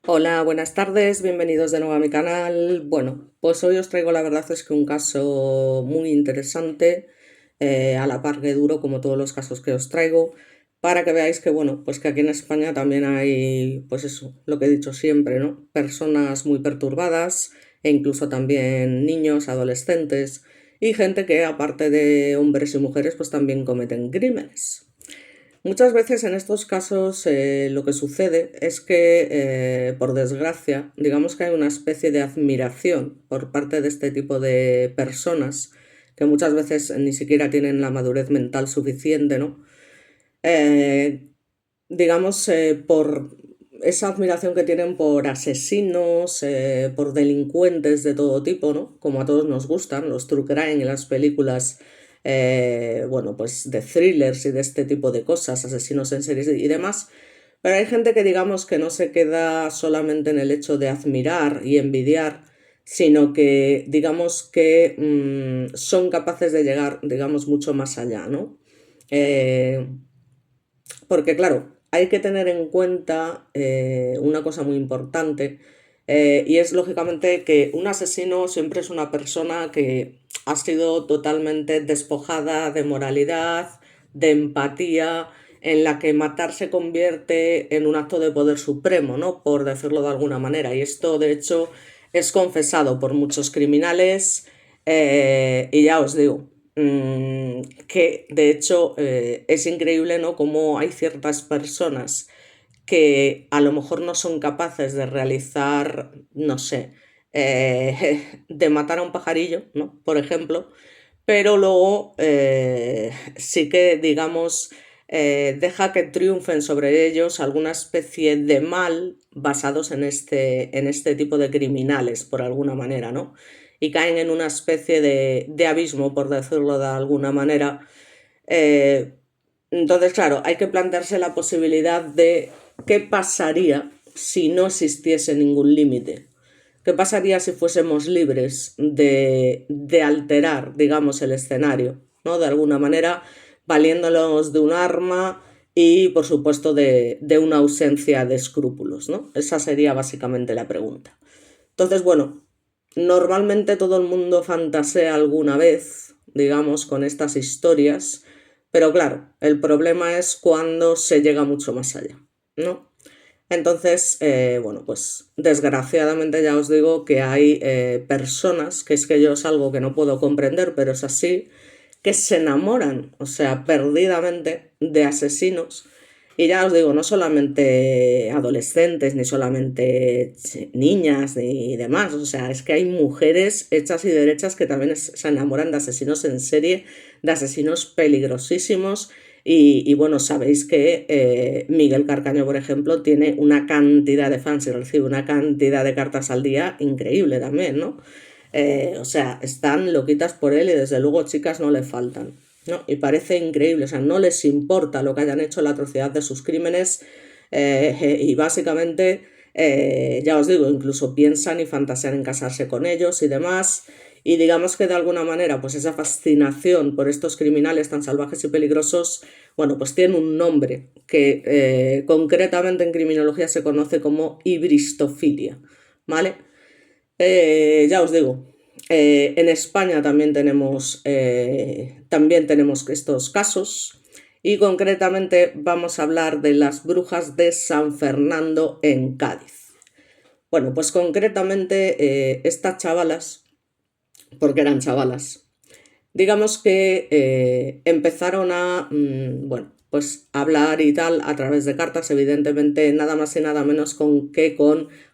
Hola, buenas tardes, bienvenidos de nuevo a mi canal. Bueno, pues hoy os traigo la verdad es que un caso muy interesante, a la par que duro como todos los casos que os traigo, para que veáis que bueno, pues que aquí en España también hay, pues eso, lo que he dicho siempre, ¿no? Personas muy perturbadas e incluso también niños, adolescentes y gente que aparte de hombres y mujeres pues también cometen crímenes. Muchas veces en estos casos lo que sucede es que, por desgracia, digamos que hay una especie de admiración por parte de este tipo de personas que muchas veces ni siquiera tienen la madurez mental suficiente, ¿no? Eh, digamos, por esa admiración que tienen por asesinos, por delincuentes de todo tipo, ¿no? Como a todos nos gustan, los true crime y las películas, bueno, pues de thrillers y de este tipo de cosas, asesinos en series y demás. Pero hay gente que digamos que no se queda solamente en el hecho de admirar y envidiar, sino que digamos que son capaces de llegar, digamos, mucho más allá, ¿no? Eh, porque claro, hay que tener en cuenta una cosa muy importante, y es lógicamente que un asesino siempre es una persona que ha sido totalmente despojada de moralidad, de empatía, en la que matar se convierte en un acto de poder supremo, ¿no? Por decirlo de alguna manera. Y esto, de hecho, es confesado por muchos criminales, y ya os digo, que de hecho es increíble, ¿no? Cómo hay ciertas personas que a lo mejor no son capaces de realizar, no sé, de matar a un pajarillo, ¿no? Por ejemplo, pero luego sí que, digamos, deja que triunfen sobre ellos alguna especie de mal basados en este tipo de criminales, por alguna manera, ¿no? Y caen en una especie de abismo, por decirlo de alguna manera. Eh, entonces, claro, hay que plantearse la posibilidad de qué pasaría si no existiese ningún límite. ¿Qué pasaría si fuésemos libres de alterar, digamos, el escenario, ¿no? De alguna manera, valiéndonos de un arma y, por supuesto, de una ausencia de escrúpulos, ¿no? Esa sería básicamente la pregunta. Entonces, bueno, normalmente todo el mundo fantasea alguna vez, digamos, con estas historias, pero claro, el problema es cuando se llega mucho más allá, ¿no? Entonces, bueno, pues desgraciadamente ya os digo que hay personas, que es que yo es algo que no puedo comprender, pero es así, que se enamoran, o sea, perdidamente de asesinos. Y ya os digo, no solamente adolescentes, ni solamente niñas, ni demás, o sea, es que hay mujeres hechas y derechas que también se enamoran de asesinos en serie, de asesinos peligrosísimos. Y bueno, sabéis que Miguel Carcaño, por ejemplo, tiene una cantidad de fans y recibe una cantidad de cartas al día increíble también, ¿no? O sea, están loquitas por él y desde luego chicas no le faltan, ¿no? Y parece increíble, o sea, no les importa lo que hayan hecho, la atrocidad de sus crímenes, y básicamente, ya os digo, incluso piensan y fantasean en casarse con ellos y demás. Y digamos que de alguna manera, pues esa fascinación por estos criminales tan salvajes y peligrosos, bueno, pues tiene un nombre que concretamente en criminología se conoce como hibristofilia, ¿vale? Ya os digo, en España también tenemos estos casos y concretamente vamos a hablar de las brujas de San Fernando en Cádiz. Bueno, pues concretamente estas chavalas, porque eran chavalas, digamos que empezaron a, bueno, pues hablar y tal a través de cartas, evidentemente nada más y nada menos con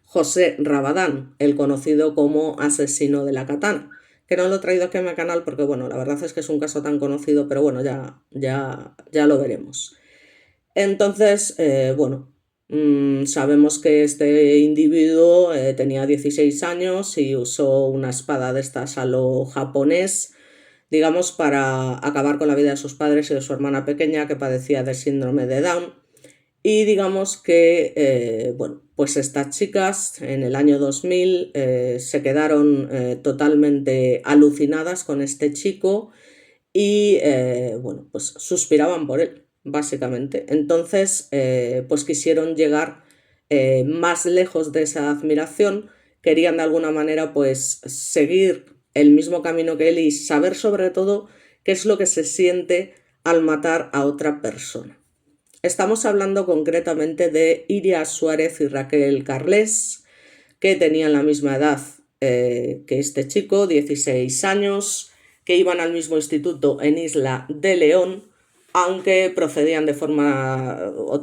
José Rabadán, el conocido como asesino de la katana. Que no lo he traído aquí a mi canal porque, bueno, la verdad es que es un caso tan conocido, pero bueno, ya lo veremos. Entonces, bueno, sabemos que este individuo tenía 16 años y usó una espada de estas a lo japonés, digamos, para acabar con la vida de sus padres y de su hermana pequeña que padecía de síndrome de Down. Y digamos que, bueno, pues estas chicas en el año 2000 se quedaron totalmente alucinadas con este chico y, bueno, pues suspiraban por él, básicamente. Entonces, pues quisieron llegar más lejos de esa admiración, querían de alguna manera pues seguir el mismo camino que él y saber sobre todo qué es lo que se siente al matar a otra persona. Estamos hablando concretamente de Iria Suárez y Raquel Carles, que tenían la misma edad que este chico, 16 años, que iban al mismo instituto en Isla de León, aunque procedían de forma o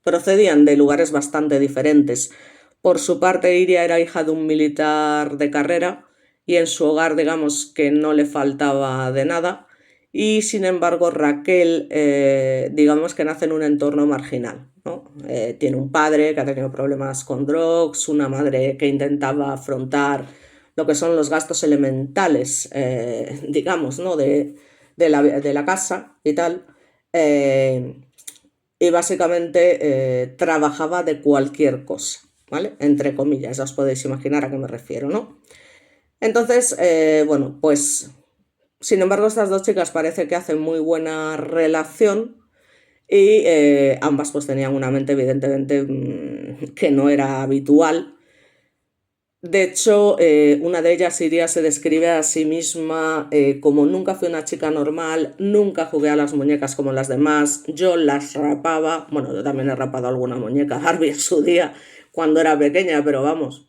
procedían de lugares bastante diferentes. Por su parte, Iria era hija de un militar de carrera y en su hogar, digamos que no le faltaba de nada. Y sin embargo, Raquel, digamos que nace en un entorno marginal, ¿no? Tiene un padre que ha tenido problemas con drogas, una madre que intentaba afrontar lo que son los gastos elementales, digamos, ¿no? de la casa y tal. Y básicamente trabajaba de cualquier cosa, ¿vale? Entre comillas, ya os podéis imaginar a qué me refiero, ¿no? Entonces, bueno, pues sin embargo estas dos chicas parece que hacen muy buena relación y ambas pues tenían una mente evidentemente que no era habitual. De hecho, una de ellas, Iria, se describe a sí misma como nunca fui una chica normal, nunca jugué a las muñecas como las demás, yo las rapaba, bueno, yo también he rapado alguna muñeca Barbie en su día cuando era pequeña, pero vamos,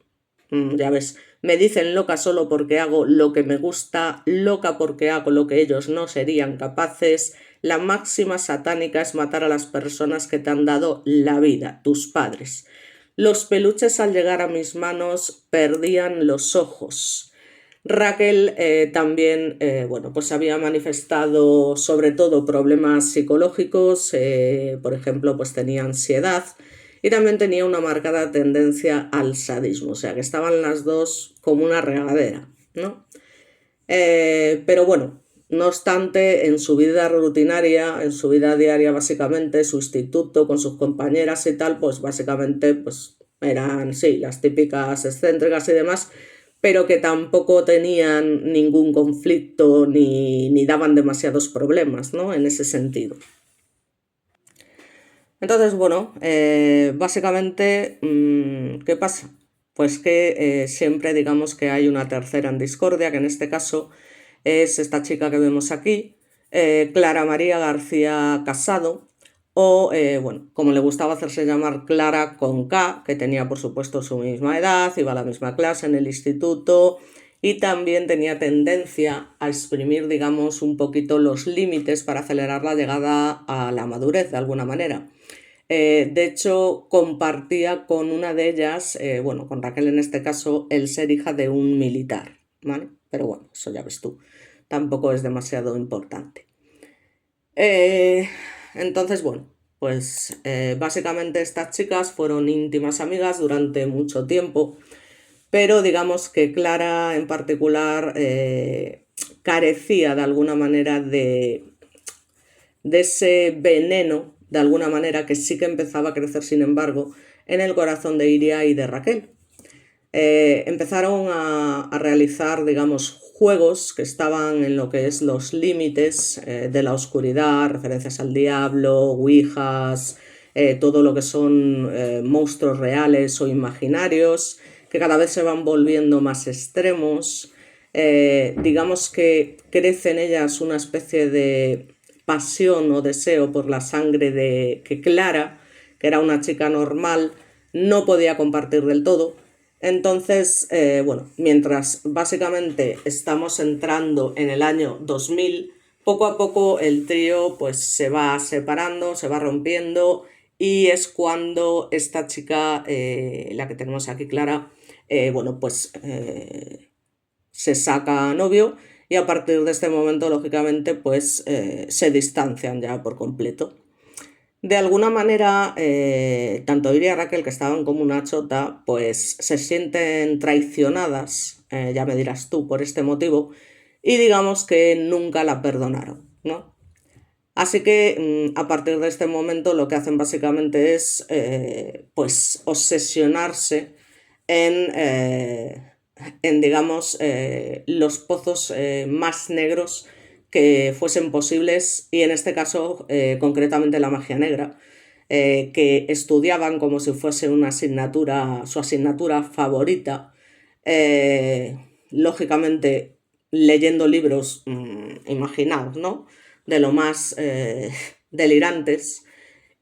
ya ves, me dicen loca solo porque hago lo que me gusta, loca porque hago lo que ellos no serían capaces. La máxima satánica es matar a las personas que te han dado la vida, tus padres. Los peluches al llegar a mis manos perdían los ojos. Raquel también, bueno, pues había manifestado sobre todo problemas psicológicos, por ejemplo, pues tenía ansiedad y también tenía una marcada tendencia al sadismo, o sea que estaban las dos como una regadera, ¿no? Pero bueno, no obstante, en su vida rutinaria, en su vida diaria básicamente, su instituto con sus compañeras y tal, pues básicamente pues eran, sí, las típicas excéntricas y demás, pero que tampoco tenían ningún conflicto ni daban demasiados problemas, ¿no? En ese sentido. Entonces, bueno, básicamente, ¿qué pasa? Pues que siempre digamos que hay una tercera en discordia, que en este caso es esta chica que vemos aquí, Clara María García Casado, o, bueno, como le gustaba hacerse llamar Clara con K, que tenía por supuesto su misma edad, iba a la misma clase en el instituto y también tenía tendencia a exprimir, digamos, un poquito los límites para acelerar la llegada a la madurez de alguna manera. De hecho, compartía con una de ellas, bueno, con Raquel en este caso, el ser hija de un militar, ¿vale? Pero bueno, eso ya ves tú, tampoco es demasiado importante. Eh, entonces, bueno, pues básicamente estas chicas fueron íntimas amigas durante mucho tiempo, pero digamos que Clara en particular carecía de alguna manera de ese veneno, de alguna manera, que sí que empezaba a crecer, sin embargo, en el corazón de Iria y de Raquel. Empezaron a realizar, digamos, juegos que estaban en lo que es los límites de la oscuridad, referencias al diablo, ouijas, todo lo que son monstruos reales o imaginarios, que cada vez se van volviendo más extremos. Digamos que crece en ellas una especie de pasión o deseo por la sangre de que Clara, que era una chica normal, no podía compartir del todo. Entonces, bueno, mientras básicamente estamos entrando en el año 2000, poco a poco el trío pues se va separando, se va rompiendo y es cuando esta chica, la que tenemos aquí, Clara, bueno, pues se saca novio y a partir de este momento, lógicamente, pues se distancian ya por completo. De alguna manera, tanto Iria y Raquel, que estaban como una chota, pues se sienten traicionadas, ya me dirás tú, por este motivo, y digamos que nunca la perdonaron, ¿no? Así que a partir de este momento lo que hacen básicamente es pues obsesionarse en, digamos, los pozos más negros que fuesen posibles y en este caso concretamente la magia negra. que estudiaban como si fuese una asignatura, su asignatura favorita, eh, lógicamente leyendo libros, imaginaos, ¿no? De lo más delirantes.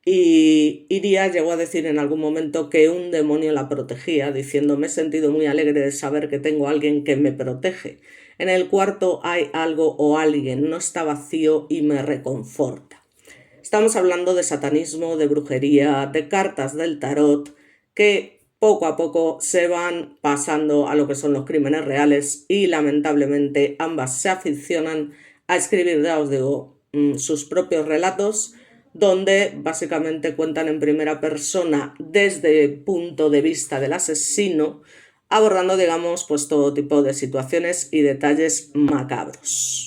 Y Iria llegó a decir en algún momento que un demonio la protegía, diciendo, me he sentido muy alegre de saber que tengo a alguien que me protege. En el cuarto hay algo o alguien, no está vacío y me reconforta. Estamos hablando de satanismo, de brujería, de cartas del tarot, que poco a poco se van pasando a lo que son los crímenes reales y lamentablemente ambas se aficionan a escribir, ya os digo, sus propios relatos, donde básicamente cuentan en primera persona desde el punto de vista del asesino, abordando, digamos, pues todo tipo de situaciones y detalles macabros.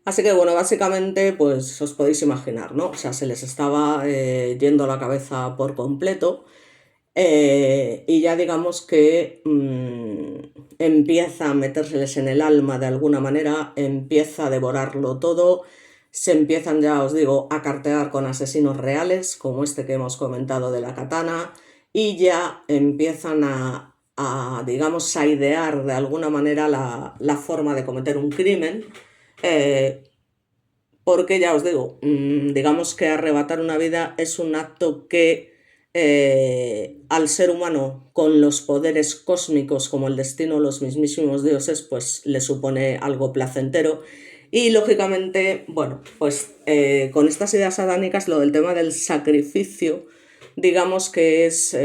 Así que bueno, básicamente, pues os podéis imaginar, ¿no? O sea, se les estaba yendo la cabeza por completo y ya digamos que empieza a metérseles en el alma de alguna manera, empieza a devorarlo todo, se empiezan, ya os digo, a cartear con asesinos reales, como este que hemos comentado de la katana, y ya empiezan digamos, a idear de alguna manera la forma de cometer un crimen. eh, Porque ya os digo, digamos que arrebatar una vida es un acto que al ser humano con los poderes cósmicos como el destino, los mismísimos dioses, pues le supone algo placentero. Y lógicamente, bueno, pues con estas ideas satánicas, lo del tema del sacrificio, digamos que es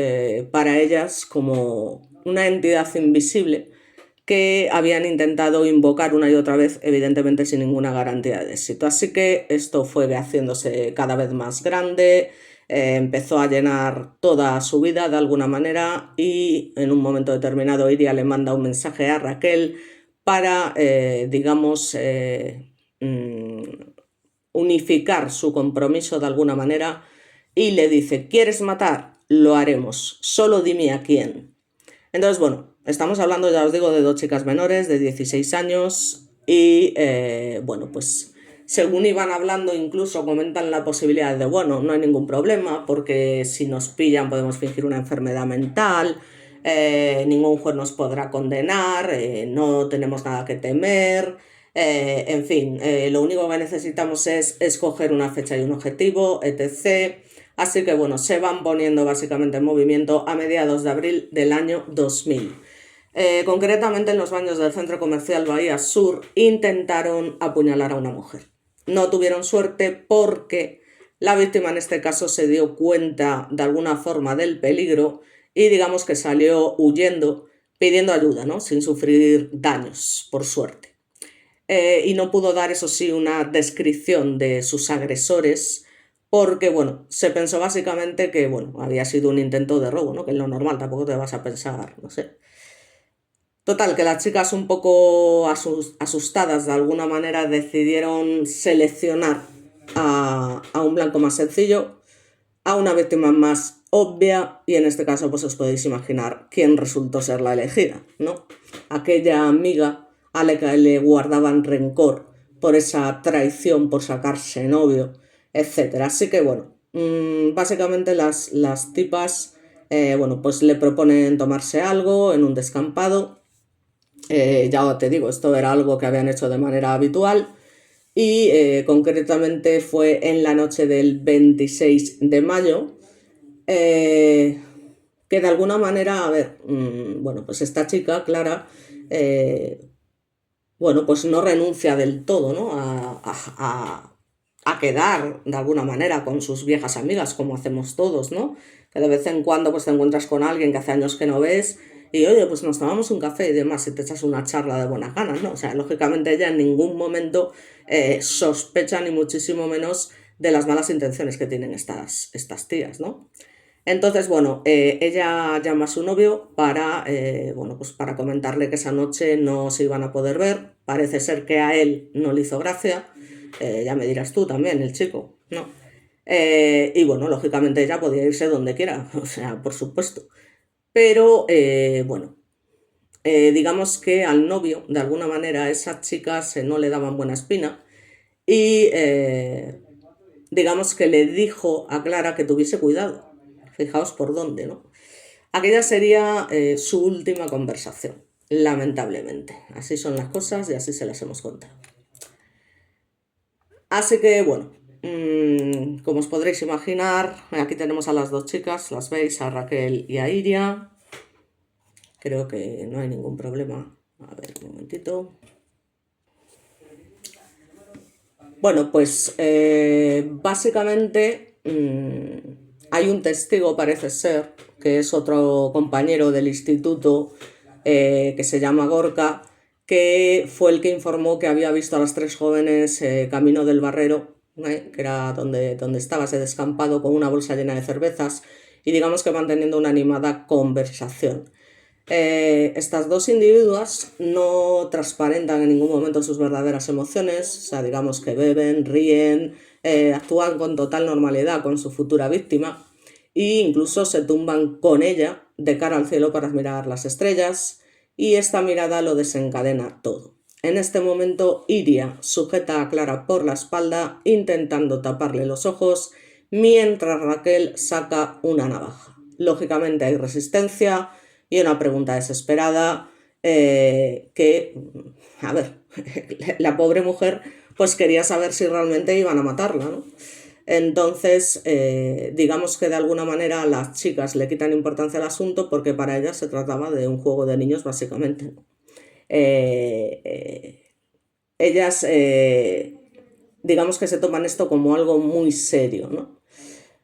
para ellas como una entidad invisible que habían intentado invocar una y otra vez, evidentemente sin ninguna garantía de éxito. Así que esto fue haciéndose cada vez más grande, empezó a llenar toda su vida de alguna manera y en un momento determinado Iria le manda un mensaje a Raquel para, digamos, mm, unificar su compromiso de alguna manera y le dice, ¿quieres matar? Lo haremos, solo dime a quién. Entonces, bueno, estamos hablando, ya os digo, de dos chicas menores de 16 años y, bueno, pues según iban hablando, incluso comentan la posibilidad de, bueno, no hay ningún problema porque si nos pillan podemos fingir una enfermedad mental, ningún juez nos podrá condenar, no tenemos nada que temer, en fin, lo único que necesitamos es escoger una fecha y un objetivo, etc. Así que bueno, se van poniendo básicamente en movimiento a mediados de abril del año 2000. Concretamente en los baños del centro comercial Bahía Sur intentaron apuñalar a una mujer. No tuvieron suerte porque la víctima en este caso se dio cuenta de alguna forma del peligro y digamos que salió huyendo pidiendo ayuda, ¿no? Sin sufrir daños, por suerte. Y no pudo dar, eso sí, una descripción de sus agresores porque, bueno, se pensó básicamente que, bueno, había sido un intento de robo, ¿no? Que es lo normal, tampoco te vas a pensar, no sé. Total, que las chicas un poco asustadas de alguna manera decidieron seleccionar a un blanco más sencillo, a una víctima más obvia y en este caso pues os podéis imaginar quién resultó ser la elegida, ¿no? Aquella amiga a la que le guardaban rencor por esa traición, por sacarse novio, etcétera. Así que bueno, básicamente las tipas, bueno, pues le proponen tomarse algo en un descampado. Ya te digo, esto era algo que habían hecho de manera habitual y concretamente fue en la noche del 26 de mayo, eh, que de alguna manera, a ver, bueno, pues esta chica, Clara, eh, bueno, pues no renuncia del todo, ¿no? A quedar de alguna manera con sus viejas amigas, como hacemos todos, ¿no? Que de vez en cuando pues te encuentras con alguien que hace años que no ves y oye, pues nos tomamos un café y demás y te echas una charla de buenas ganas, ¿no? O sea, lógicamente ella en ningún momento sospecha ni muchísimo menos de las malas intenciones que tienen estas tías, ¿no? Entonces, bueno, ella llama a su novio para, bueno, pues para comentarle que esa noche no se iban a poder ver. Parece ser que a él no le hizo gracia. Ya me dirás tú también, el chico, ¿no? Y bueno, lógicamente ella podía irse donde quiera, o sea, por supuesto. Pero bueno, digamos que al novio, de alguna manera, a esas chicas no le daban buena espina y digamos que le dijo a Clara que tuviese cuidado. Fijaos por dónde, ¿no? Aquella sería su última conversación, lamentablemente. Así son las cosas y así se las hemos contado. Así que, bueno, como os podréis imaginar, aquí tenemos a las dos chicas, las veis, a Raquel y a Iria. Creo que no hay ningún problema. A ver, un momentito. Bueno, pues básicamente hay un testigo, parece ser, que es otro compañero del instituto que se llama Gorka, que fue el que informó que había visto a las tres jóvenes camino del Barrero, que era donde estaba ese descampado, con una bolsa llena de cervezas y digamos que manteniendo una animada conversación. Estas dos individuas no transparentan en ningún momento sus verdaderas emociones, o sea, digamos que beben, ríen, actúan con total normalidad con su futura víctima e incluso se tumban con ella de cara al cielo para admirar las estrellas, y esta mirada lo desencadena todo. En este momento Iria sujeta a Clara por la espalda intentando taparle los ojos, mientras Raquel saca una navaja. Lógicamente hay resistencia y una pregunta desesperada que, a ver, la pobre mujer pues quería saber si realmente iban a matarla, ¿no? Entonces, digamos que de alguna manera las chicas le quitan importancia al asunto porque para ellas se trataba de un juego de niños básicamente. Ellas, digamos que se toman esto como algo muy serio, ¿no?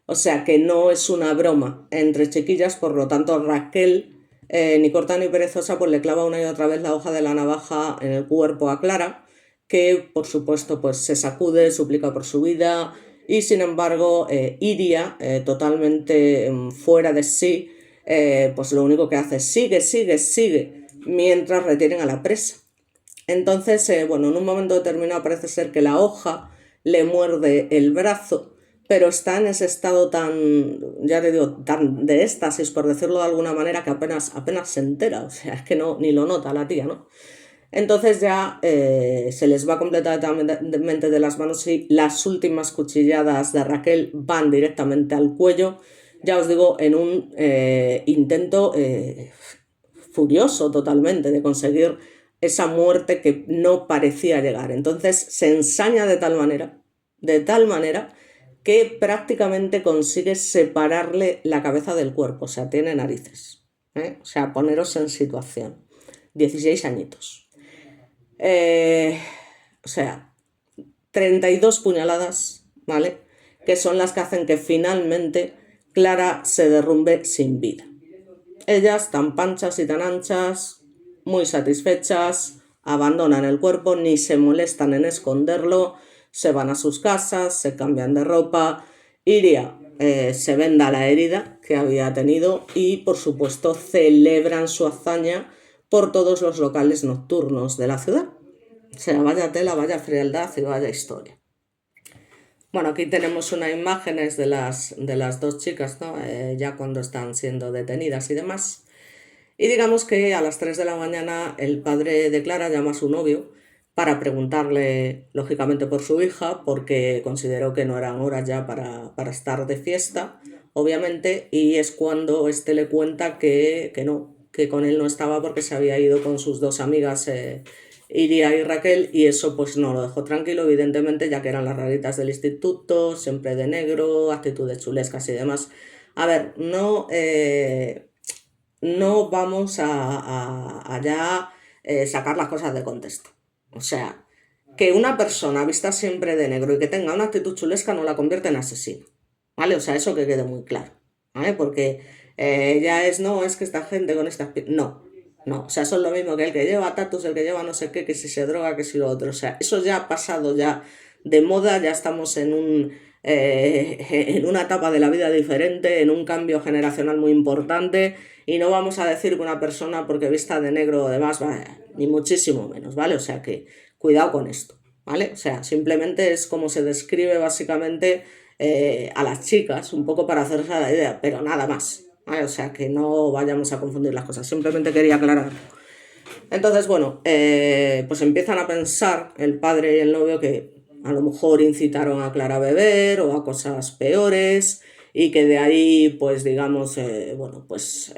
O sea que no es una broma entre chiquillas, por lo tanto Raquel, ni corta ni perezosa, pues le clava una y otra vez la hoja de la navaja en el cuerpo a Clara, que por supuesto pues se sacude, suplica por su vida, y sin embargo Iria, totalmente fuera de sí, pues lo único que hace es sigue, sigue, sigue, mientras retienen a la presa. Entonces, bueno, en un momento determinado parece ser que la hoja le muerde el brazo, pero está en ese estado tan, ya te digo, tan de éxtasis, por decirlo de alguna manera, que apenas se entera, o sea, es que no, ni lo nota la tía, ¿no? Entonces ya se les va completamente de las manos y las últimas cuchilladas de Raquel van directamente al cuello, ya os digo, en un intento furioso totalmente de conseguir esa muerte que no parecía llegar. Entonces se ensaña de tal manera, que prácticamente consigue separarle la cabeza del cuerpo, o sea, tiene narices. O sea, poneros en situación. 16 añitos. O sea, 32 puñaladas, ¿vale? Que son las que hacen que finalmente Clara se derrumbe sin vida. Ellas, tan panchas y tan anchas, muy satisfechas, abandonan el cuerpo, ni se molestan en esconderlo, se van a sus casas, se cambian de ropa. Iria se venda la herida que había tenido y, por supuesto, celebran su hazaña por todos los locales nocturnos de la ciudad. O sea, vaya tela, vaya frialdad y vaya historia. Bueno, aquí tenemos unas imágenes de las dos chicas, ¿no? Ya cuando están siendo detenidas y demás. Y digamos que a las 3 de la mañana el padre de Clara llama a su novio para preguntarle, lógicamente, por su hija, porque consideró que no eran horas ya para estar de fiesta, obviamente, y es cuando éste le cuenta que no, que con él no estaba porque se había ido con sus dos amigas, Iria y Raquel, y eso pues no lo dejó tranquilo, evidentemente, ya que eran las raritas del instituto, siempre de negro, actitudes chulescas y demás. A ver, no vamos a ya sacar las cosas de contexto. O sea, que una persona vista siempre de negro y que tenga una actitud chulesca no la convierte en asesino, ¿vale? O sea, eso que quede muy claro, ¿vale? Porque ya no, es que esta gente con estas... No, no, o sea, eso es lo mismo que el que lleva tatus, el que lleva no sé qué, que si se droga, que si lo otro. O sea, eso ya ha pasado ya de moda, ya estamos en una etapa de la vida diferente, en un cambio generacional muy importante, y no vamos a decir que una persona porque vista de negro o demás, ni muchísimo menos, ¿vale? O sea que cuidado con esto, ¿vale? O sea, simplemente es como se describe básicamente a las chicas, un poco para hacerse la idea, pero nada más, ¿vale? O sea que no vayamos a confundir las cosas, simplemente quería aclarar. Entonces, bueno, pues empiezan a pensar el padre y el novio que a lo mejor incitaron a Clara a beber o a cosas peores y que de ahí, pues digamos, bueno, pues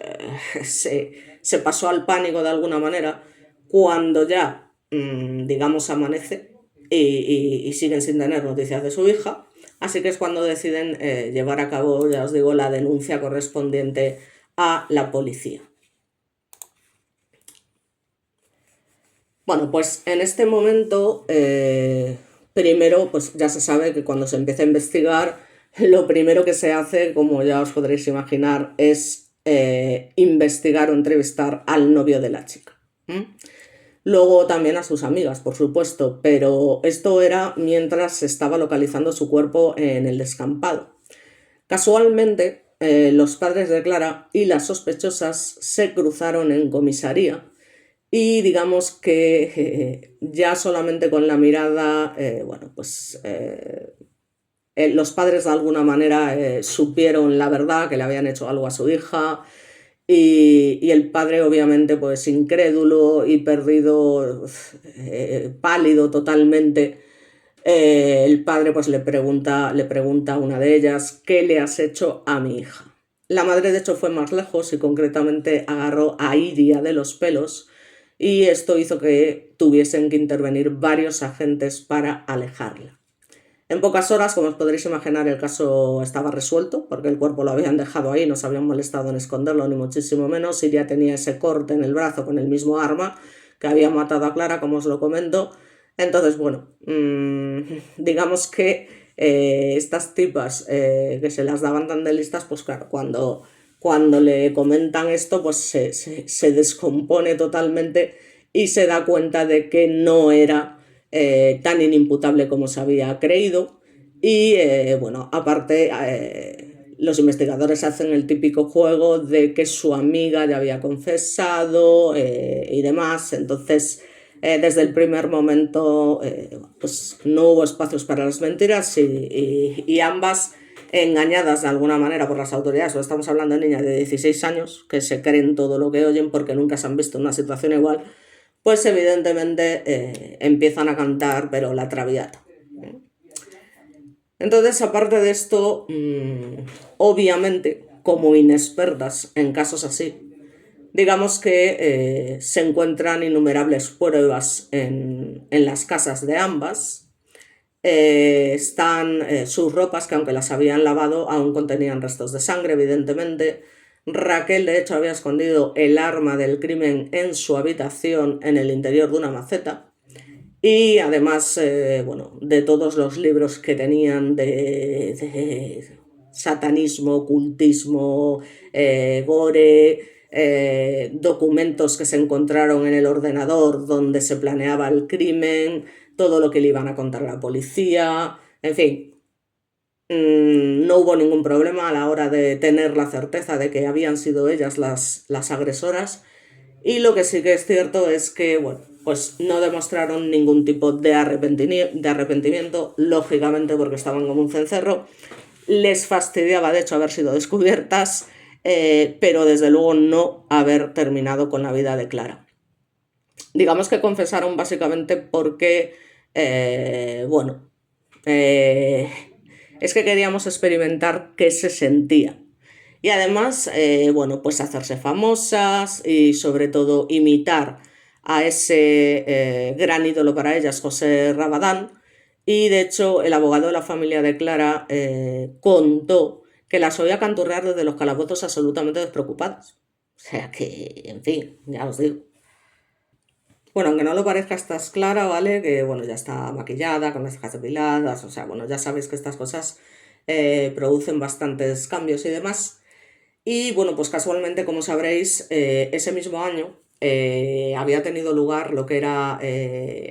se pasó al pánico de alguna manera cuando ya, digamos, amanece y siguen sin tener noticias de su hija. Así que es cuando deciden llevar a cabo, ya os digo, la denuncia correspondiente a la policía. Bueno, pues en este momento, primero, pues ya se sabe que cuando se empieza a investigar, lo primero que se hace, como ya os podréis imaginar, es investigar o entrevistar al novio de la chica. Luego también a sus amigas, por supuesto, pero esto era mientras se estaba localizando su cuerpo en el descampado. Casualmente, los padres de Clara y las sospechosas se cruzaron en comisaría y digamos que ya solamente con la mirada, bueno, pues los padres de alguna manera supieron la verdad, que le habían hecho algo a su hija y el padre obviamente pues incrédulo y perdido, pálido totalmente. El padre pues le pregunta a una de ellas, ¿qué le has hecho a mi hija? La madre de hecho fue más lejos y concretamente agarró a Iria de los pelos y esto hizo que tuviesen que intervenir varios agentes para alejarla. En pocas horas, como os podréis imaginar, el caso estaba resuelto porque el cuerpo lo habían dejado ahí, no se habían molestado en esconderlo ni muchísimo menos. Iria tenía ese corte en el brazo con el mismo arma que había matado a Clara, como os lo comento. Entonces, bueno, digamos que estas tipas que se las daban tan de listas, pues claro, cuando le comentan esto, pues se descompone totalmente y se da cuenta de que no era tan inimputable como se había creído. Y bueno, aparte, los investigadores hacen el típico juego de que su amiga ya había confesado y demás. Entonces, desde el primer momento, pues no hubo espacios para las mentiras y ambas engañadas de alguna manera por las autoridades. O estamos hablando de niñas de 16 años que se creen todo lo que oyen porque nunca se han visto en una situación igual, pues evidentemente empiezan a cantar, pero la Traviata. Entonces, aparte de esto, obviamente, como inexpertas en casos así, digamos que se encuentran innumerables pruebas en las casas de ambas. Están sus ropas, que aunque las habían lavado, aún contenían restos de sangre, evidentemente. Raquel, de hecho, había escondido el arma del crimen en su habitación, en el interior de una maceta. Y además, bueno, de todos los libros que tenían de satanismo, ocultismo, gore, documentos que se encontraron en el ordenador donde se planeaba el crimen, todo lo que le iban a contar a la policía, en fin. No hubo ningún problema a la hora de tener la certeza de que habían sido ellas las agresoras. Y lo que sí que es cierto es que, bueno, pues no demostraron ningún tipo de arrepentimiento, lógicamente porque estaban como un cencerro. Les fastidiaba, de hecho, haber sido descubiertas, pero desde luego no haber terminado con la vida de Clara. Digamos que confesaron básicamente porque, bueno, es que queríamos experimentar qué se sentía. Y además, bueno, pues hacerse famosas y sobre todo imitar a ese gran ídolo para ellas, José Rabadán. Y de hecho, el abogado de la familia de Clara contó que las oía canturrear desde los calabozos absolutamente despreocupadas. O sea que, en fin, ya os digo. Bueno, aunque no lo parezca, esta es Clara, ¿vale? Que bueno, ya está maquillada, con las cejas depiladas, o sea, bueno, ya sabéis que estas cosas producen bastantes cambios y demás. Y bueno, pues casualmente, como sabréis, ese mismo año había tenido lugar lo que era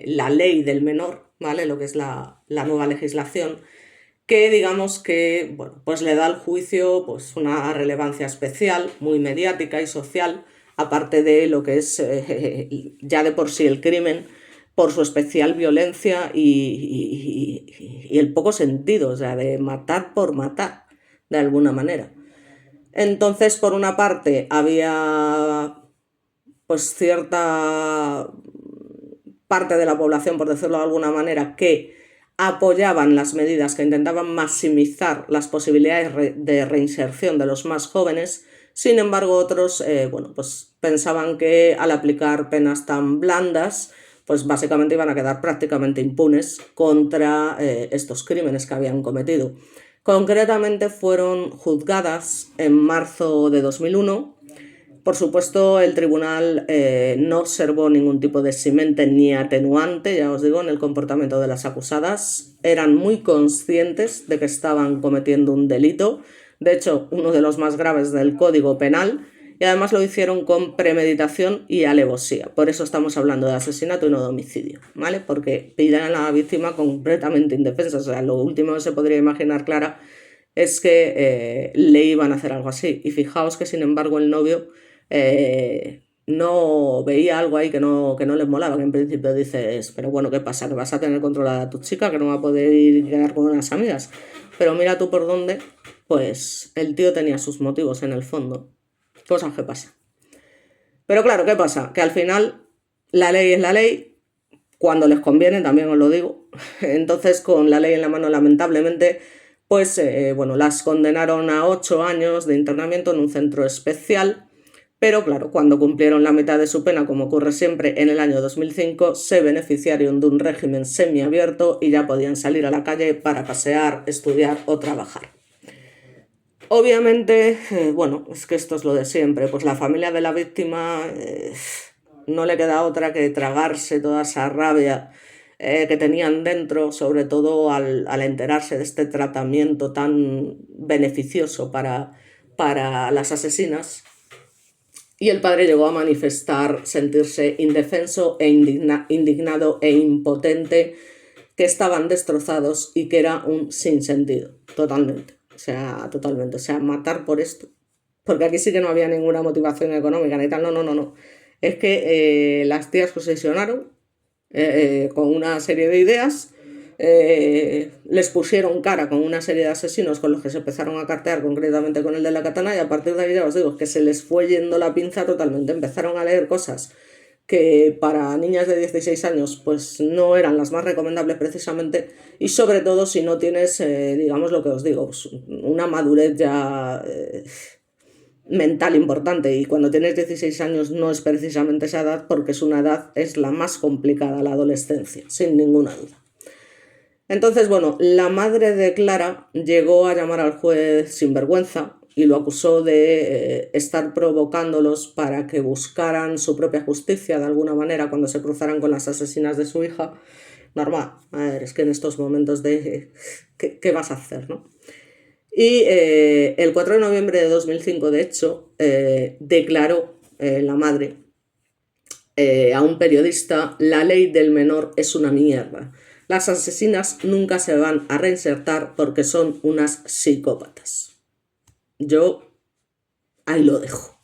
la ley del menor, ¿vale? Lo que es la nueva legislación, que digamos que, bueno, pues le da al juicio pues una relevancia especial, muy mediática y social, aparte de lo que es ya de por sí el crimen, por su especial violencia y el poco sentido, o sea, de matar por matar, de alguna manera. Entonces, por una parte, había pues cierta parte de la población, por decirlo de alguna manera, que apoyaban las medidas que intentaban maximizar las posibilidades de reinserción de los más jóvenes. Sin embargo, otros bueno, pues pensaban que al aplicar penas tan blandas, pues básicamente iban a quedar prácticamente impunes contra estos crímenes que habían cometido. Concretamente fueron juzgadas en marzo de 2001. Por supuesto, el tribunal no observó ningún tipo de eximente ni atenuante, ya os digo, en el comportamiento de las acusadas. Eran muy conscientes de que estaban cometiendo un delito, de hecho, uno de los más graves del Código Penal, y además lo hicieron con premeditación y alevosía. Por eso estamos hablando de asesinato y no de homicidio, ¿vale? Porque pillan a la víctima completamente indefensa. O sea, lo último que se podría imaginar Clara es que le iban a hacer algo así. Y fijaos que, sin embargo, el novio no veía algo ahí que no les molaba, que en principio dices, pero bueno, ¿qué pasa? ¿Que vas a tener controlada a tu chica, que no va a poder ir a quedar con unas amigas? Pero mira tú por dónde, pues el tío tenía sus motivos en el fondo. Cosas que pasan. Pero claro, ¿qué pasa? Que al final la ley es la ley, cuando les conviene, también os lo digo. Entonces, con la ley en la mano, lamentablemente, pues bueno, las condenaron a 8 años de internamiento en un centro especial. Pero claro, cuando cumplieron la mitad de su pena, como ocurre siempre, en el año 2005, se beneficiaron de un régimen semiabierto y ya podían salir a la calle para pasear, estudiar o trabajar. Obviamente, bueno, es que esto es lo de siempre, pues la familia de la víctima no le queda otra que tragarse toda esa rabia que tenían dentro, sobre todo al enterarse de este tratamiento tan beneficioso para las asesinas. Y el padre llegó a manifestar sentirse indefenso e indignado e impotente, que estaban destrozados y que era un sinsentido, totalmente. O sea, totalmente. O sea, matar por esto. Porque aquí sí que no había ninguna motivación económica ni tal. No, no, no, no. Es que las tías posicionaron con una serie de ideas, les pusieron cara con una serie de asesinos con los que se empezaron a cartear, concretamente con el de la katana, y a partir de ahí ya os digo que se les fue yendo la pinza totalmente. Empezaron a leer cosas que para niñas de 16 años pues no eran las más recomendables precisamente, y sobre todo si no tienes, digamos lo que os digo, pues, una madurez ya mental importante, y cuando tienes 16 años no es precisamente esa edad, porque es una edad, es la más complicada, la adolescencia, sin ninguna duda. Entonces, bueno, la madre de Clara llegó a llamar al juez sinvergüenza y lo acusó de estar provocándolos para que buscaran su propia justicia de alguna manera cuando se cruzaran con las asesinas de su hija. Normal, a ver, es que en estos momentos de ¿qué vas a hacer, no? Y el 4 de noviembre de 2005, de hecho, declaró la madre a un periodista: la ley del menor es una mierda. Las asesinas nunca se van a reinsertar porque son unas psicópatas. Yo ahí lo dejo.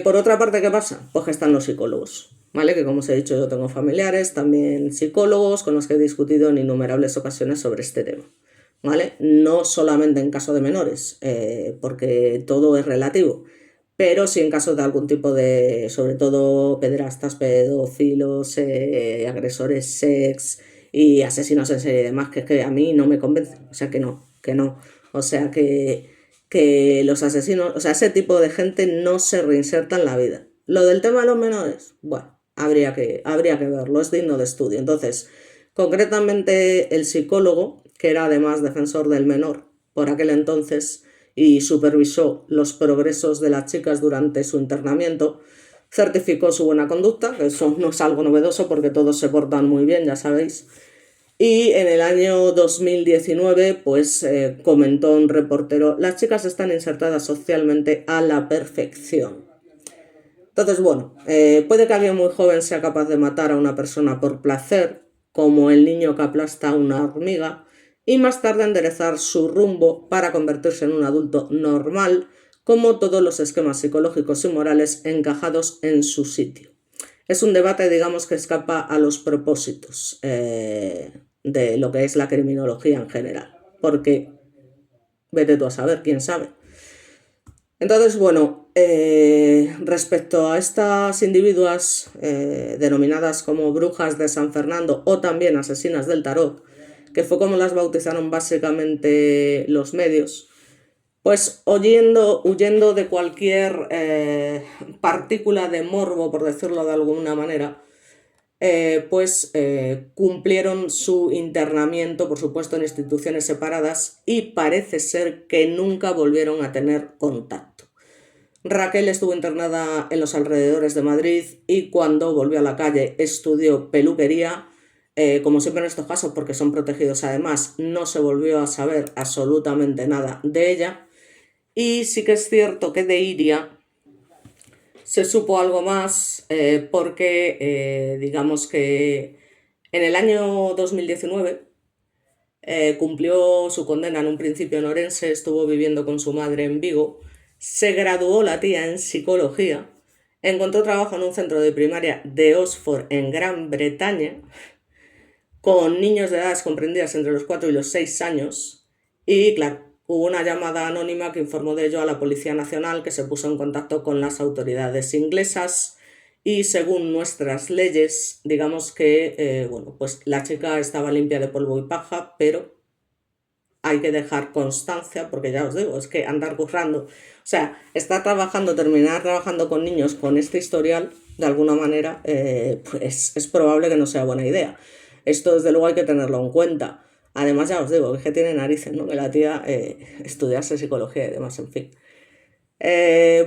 Por otra parte, ¿qué pasa? Pues que están los psicólogos, ¿vale? Que como os he dicho, yo tengo familiares, también psicólogos, con los que he discutido en innumerables ocasiones sobre este tema, ¿vale? No solamente en caso de menores, porque todo es relativo, pero sí en caso de algún tipo de, sobre todo pederastas, pedófilos, agresores sex y asesinos en serie y demás, que es que a mí no me convencen. O sea, que no, que no. O sea, que los asesinos, o sea, ese tipo de gente no se reinserta en la vida. Lo del tema de los menores, bueno, habría que verlo, es digno de estudio. Entonces, concretamente el psicólogo, que era además defensor del menor por aquel entonces y supervisó los progresos de las chicas durante su internamiento, certificó su buena conducta, que eso no es algo novedoso porque todos se portan muy bien, ya sabéis. Y en el año 2019, pues comentó un reportero: las chicas están insertadas socialmente a la perfección. Entonces, bueno, puede que alguien muy joven sea capaz de matar a una persona por placer, como el niño que aplasta a una hormiga, y más tarde enderezar su rumbo para convertirse en un adulto normal, como todos los esquemas psicológicos y morales encajados en su sitio. Es un debate, digamos, que escapa a los propósitos de lo que es la criminología en general, porque vete tú a saber, quién sabe. Entonces, bueno, respecto a estas individuas denominadas como brujas de San Fernando o también asesinas del tarot, que fue como las bautizaron básicamente los medios, pues huyendo de cualquier partícula de morbo, por decirlo de alguna manera, cumplieron su internamiento, por supuesto, en instituciones separadas y parece ser que nunca volvieron a tener contacto. Raquel estuvo internada en los alrededores de Madrid y cuando volvió a la calle estudió peluquería. Como siempre en estos casos, porque son protegidos además, no se volvió a saber absolutamente nada de ella. Y sí que es cierto que de Iria se supo algo más porque digamos que en el año 2019 cumplió su condena en un principio en Orense, estuvo viviendo con su madre en Vigo, se graduó la tía en psicología, encontró trabajo en un centro de primaria de Oxford en Gran Bretaña con niños de edades comprendidas entre los 4 y los 6 años y claro, hubo una llamada anónima que informó de ello a la Policía Nacional, que se puso en contacto con las autoridades inglesas y según nuestras leyes, digamos que pues la chica estaba limpia de polvo y paja, pero hay que dejar constancia, porque ya os digo, es que andar currando, o sea, terminar trabajando con niños con este historial, de alguna manera, pues es probable que no sea buena idea. Esto desde luego hay que tenerlo en cuenta. Además, ya os digo, es que tiene narices, ¿no? Que la tía estudiase psicología y demás, en fin.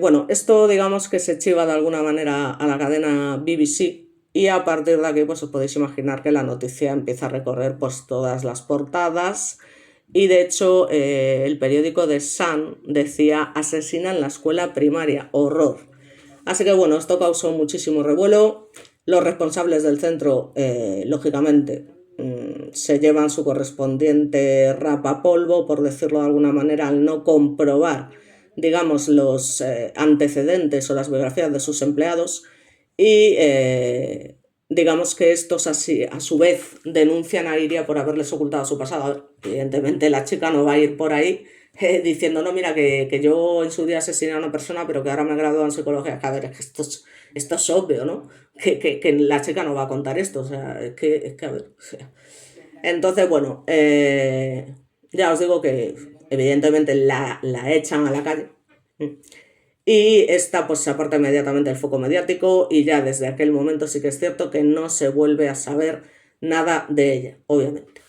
Bueno, esto digamos que se chiva de alguna manera a la cadena BBC y a partir de aquí pues os podéis imaginar que la noticia empieza a recorrer pues todas las portadas y de hecho el periódico The Sun decía asesina en la escuela primaria, horror. Así que bueno, esto causó muchísimo revuelo. Los responsables del centro, lógicamente, se llevan su correspondiente rapapolvo, por decirlo de alguna manera, al no comprobar, digamos, los antecedentes o las biografías de sus empleados y digamos que estos así, a su vez denuncian a Iria por haberles ocultado su pasado. Evidentemente la chica no va a ir por ahí diciendo, no, mira, que yo en su día asesiné a una persona, pero que ahora me he graduado en psicología. Que a ver, es que esto es obvio, ¿no? Que la chica no va a contar esto, o sea, es que a ver, o sea. Entonces, bueno, ya os digo que evidentemente la echan a la calle. Y esta pues se aparta inmediatamente del foco mediático y ya desde aquel momento sí que es cierto que no se vuelve a saber nada de ella, obviamente.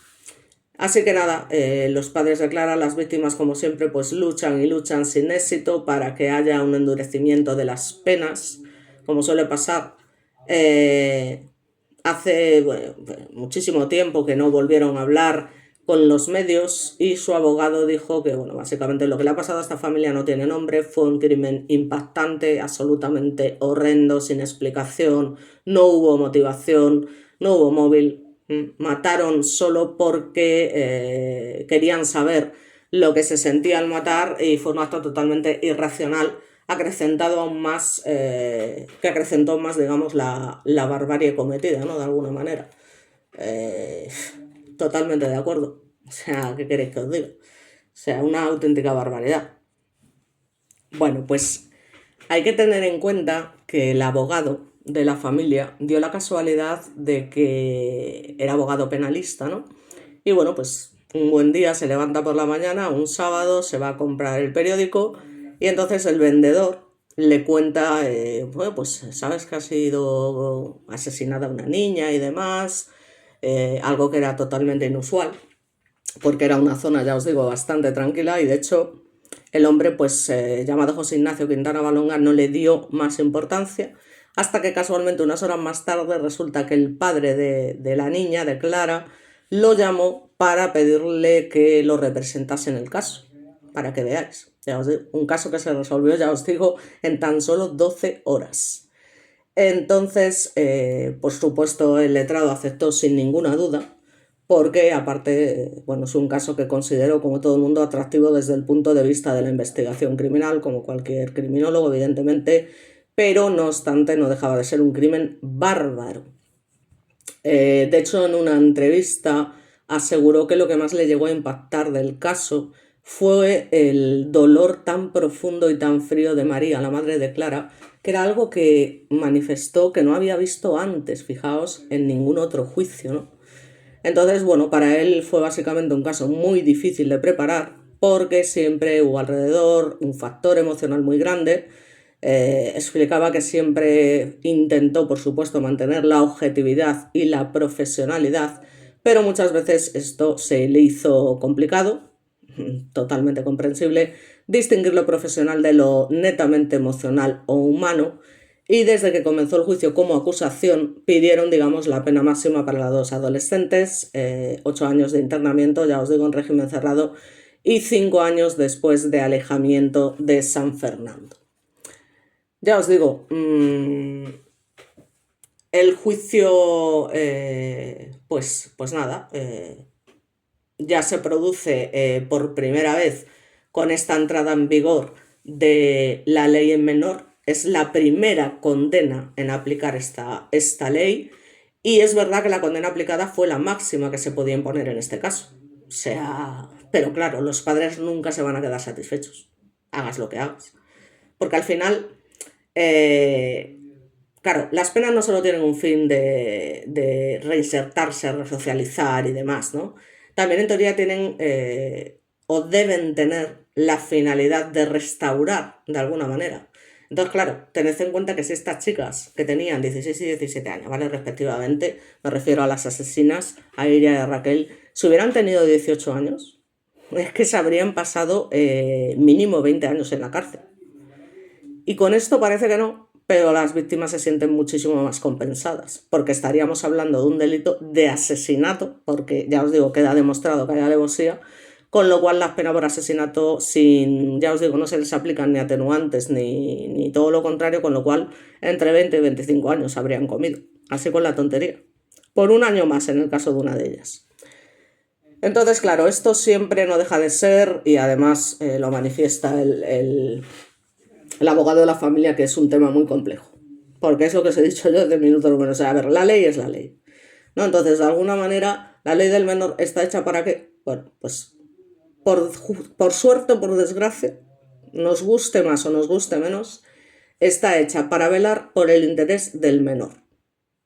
Así que nada, los padres de Clara, las víctimas como siempre, pues luchan y luchan sin éxito para que haya un endurecimiento de las penas, como suele pasar. Eh, Hace bueno, muchísimo tiempo que no volvieron a hablar con los medios y su abogado dijo que, bueno, básicamente lo que le ha pasado a esta familia no tiene nombre, fue un crimen impactante, absolutamente horrendo, sin explicación, no hubo motivación, no hubo móvil, mataron solo porque querían saber lo que se sentía al matar y fue un acto totalmente irracional acrecentado aún más, que acrecentó más, digamos, la barbarie cometida, ¿no? De alguna manera. Eh, Totalmente de acuerdo. O sea, ¿qué queréis que os diga? O sea, una auténtica barbaridad. Bueno, pues hay que tener en cuenta que el abogado de la familia dio la casualidad de que era abogado penalista, ¿no? Y bueno, pues un buen día se levanta por la mañana, un sábado, se va a comprar el periódico y entonces el vendedor le cuenta, bueno, pues sabes que ha sido asesinada una niña y demás, algo que era totalmente inusual, porque era una zona, ya os digo, bastante tranquila y de hecho el hombre, pues llamado José Ignacio Quintana Balonga, no le dio más importancia hasta que casualmente unas horas más tarde resulta que el padre de la niña, de Clara, lo llamó para pedirle que lo representase en el caso, para que veáis. Ya os digo, un caso que se resolvió, ya os digo, en tan solo 12 horas. Entonces, por supuesto, el letrado aceptó sin ninguna duda, porque aparte, bueno, es un caso que considero, como todo el mundo, atractivo desde el punto de vista de la investigación criminal, como cualquier criminólogo, evidentemente, pero no obstante no dejaba de ser un crimen bárbaro. De hecho, en una entrevista aseguró que lo que más le llegó a impactar del caso fue el dolor tan profundo y tan frío de María, la madre de Clara, que era algo que manifestó que no había visto antes, fijaos, en ningún otro juicio, ¿no? Entonces, bueno, para él fue básicamente un caso muy difícil de preparar porque siempre hubo alrededor un factor emocional muy grande. Explicaba que siempre intentó, por supuesto, mantener la objetividad y la profesionalidad, pero muchas veces esto se le hizo complicado, totalmente comprensible, distinguir lo profesional de lo netamente emocional o humano, y desde que comenzó el juicio como acusación pidieron, digamos, la pena máxima para los dos adolescentes, 8 años de internamiento, ya os digo, en régimen cerrado, y 5 años después de alejamiento de San Fernando. Ya os digo, el juicio, pues nada, ya se produce por primera vez con esta entrada en vigor de la ley en menor. Es la primera condena en aplicar esta ley, y es verdad que la condena aplicada fue la máxima que se podía imponer en este caso. O sea, pero claro, los padres nunca se van a quedar satisfechos, hagas lo que hagas. Porque al final, eh, claro, las penas no solo tienen un fin de reinsertarse, resocializar y demás, ¿no? También en teoría tienen o deben tener la finalidad de restaurar de alguna manera. Entonces, claro, tened en cuenta que si estas chicas que tenían 16 y 17 años, ¿vale? Respectivamente, me refiero a las asesinas, a Iria y a Raquel, si hubieran tenido 18 años, es que se habrían pasado mínimo 20 años en la cárcel. Y con esto parece que no, pero las víctimas se sienten muchísimo más compensadas, porque estaríamos hablando de un delito de asesinato, porque ya os digo, queda demostrado que hay alevosía, con lo cual las penas por asesinato, ya os digo, no se les aplican ni atenuantes ni todo lo contrario, con lo cual entre 20 y 25 años habrían comido, así con la tontería, por un año más en el caso de una de ellas. Entonces, claro, esto siempre no deja de ser, y además lo manifiesta el abogado de la familia, que es un tema muy complejo, porque es lo que os he dicho yo desde el minuto número. O sea, a ver, la ley es la ley, ¿no? Entonces, de alguna manera, la ley del menor está hecha para que, bueno, pues por suerte o por desgracia, nos guste más o nos guste menos, está hecha para velar por el interés del menor,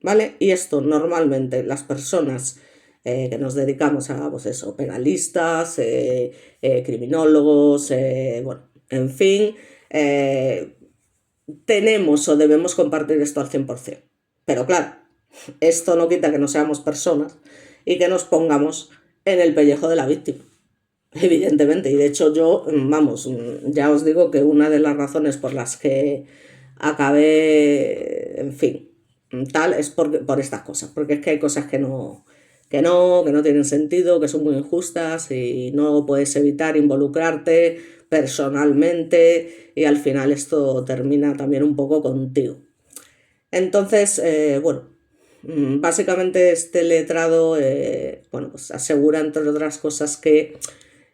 ¿vale? Y esto normalmente las personas que nos dedicamos a, pues eso, penalistas, criminólogos, bueno, en fin, tenemos o debemos compartir esto al 100%. Pero claro, esto no quita que no seamos personas y que nos pongamos en el pellejo de la víctima, evidentemente. Y de hecho yo, vamos, ya os digo que una de las razones por las que acabé, en fin, tal, es por estas cosas, porque es que hay cosas que no tienen sentido, que son muy injustas y no puedes evitar involucrarte personalmente, y al final esto termina también un poco contigo. Entonces, bueno, básicamente este letrado, bueno, pues asegura, entre otras cosas, que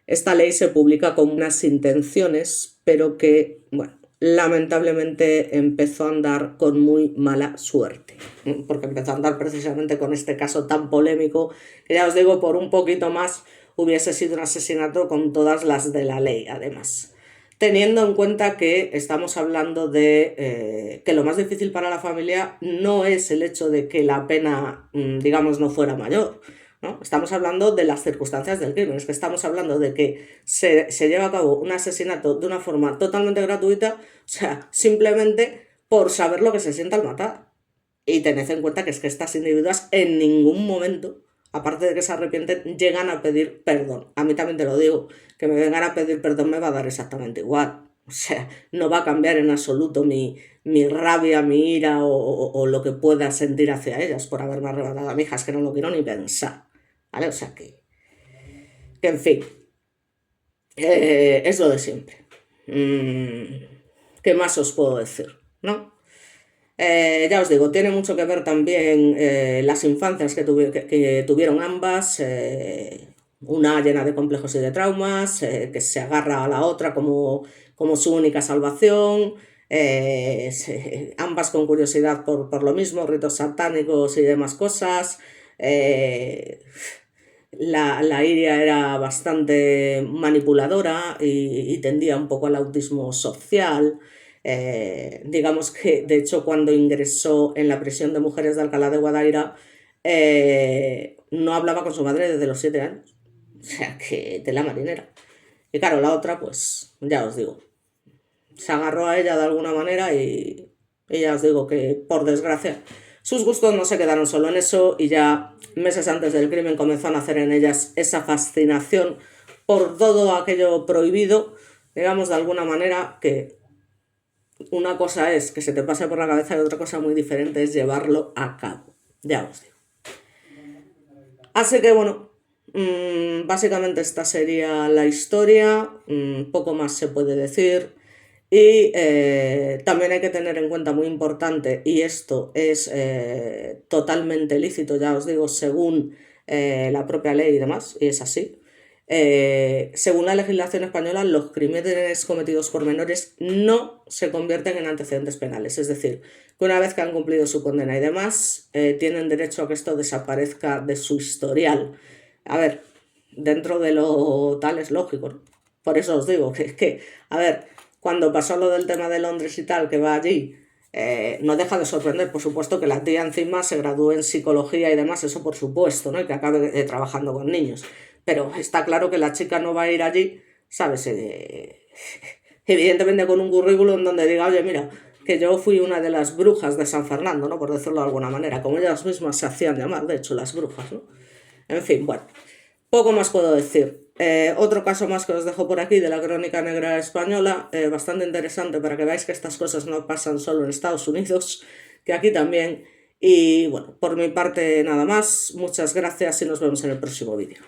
esta ley se publica con unas intenciones, pero que, bueno, lamentablemente empezó a andar con muy mala suerte, porque empezó a andar precisamente con este caso tan polémico, que ya os digo, por un poquito más hubiese sido un asesinato con todas las de la ley, además. Teniendo en cuenta que estamos hablando de que lo más difícil para la familia no es el hecho de que la pena, digamos, no fuera mayor, ¿no? Estamos hablando de las circunstancias del crimen, es que estamos hablando de que se lleva a cabo un asesinato de una forma totalmente gratuita, o sea, simplemente por saber lo que se siente al matar. Y tened en cuenta que es que estas individuas en ningún momento, aparte de que se arrepienten, llegan a pedir perdón. A mí también te lo digo, que me vengan a pedir perdón me va a dar exactamente igual. O sea, no va a cambiar en absoluto mi rabia, mi ira o lo que pueda sentir hacia ellas por haberme arrebatado a mi hija. Es que no lo quiero ni pensar, ¿vale? O sea que en fin, es lo de siempre. ¿Qué más os puedo decir? ¿No? Ya os digo, tiene mucho que ver también las infancias que tuvieron ambas, una llena de complejos y de traumas, que se agarra a la otra como su única salvación, ambas con curiosidad por lo mismo, ritos satánicos y demás cosas. eh, la Iria era bastante manipuladora y tendía un poco al autismo social. Digamos que, de hecho, cuando ingresó en la prisión de mujeres de Alcalá de Guadaira, no hablaba con su madre desde los 7 años. O sea, que tela marinera. Y claro, la otra, pues ya os digo, se agarró a ella de alguna manera y ya os digo que, por desgracia, sus gustos no se quedaron solo en eso y ya meses antes del crimen comenzó a nacer en ellas esa fascinación por todo aquello prohibido, digamos de alguna manera que una cosa es que se te pase por la cabeza y otra cosa muy diferente es llevarlo a cabo. Ya os digo. Así que bueno, básicamente esta sería la historia, poco más se puede decir. Y también hay que tener en cuenta, muy importante, y esto es totalmente lícito, ya os digo, según la propia ley y demás, y es así. Según la legislación española, los crímenes cometidos por menores no se convierten en antecedentes penales. Es decir, que una vez que han cumplido su condena y demás, tienen derecho a que esto desaparezca de su historial. A ver, dentro de lo tal es lógico, ¿no? Por eso os digo que, a ver, cuando pasó lo del tema de Londres y tal, que va allí, no deja de sorprender, por supuesto, que la tía encima se gradúe en psicología y demás, eso por supuesto, ¿no? Y que acabe trabajando con niños. Pero está claro que la chica no va a ir allí, ¿sabes? Evidentemente con un currículum donde diga, oye, mira, que yo fui una de las brujas de San Fernando, ¿no? Por decirlo de alguna manera, como ellas mismas se hacían llamar, de hecho, las brujas, ¿no? En fin, bueno, poco más puedo decir. Otro caso más que os dejo por aquí de la crónica negra española, bastante interesante para que veáis que estas cosas no pasan solo en Estados Unidos, que aquí también. Y bueno, por mi parte nada más, muchas gracias y nos vemos en el próximo vídeo.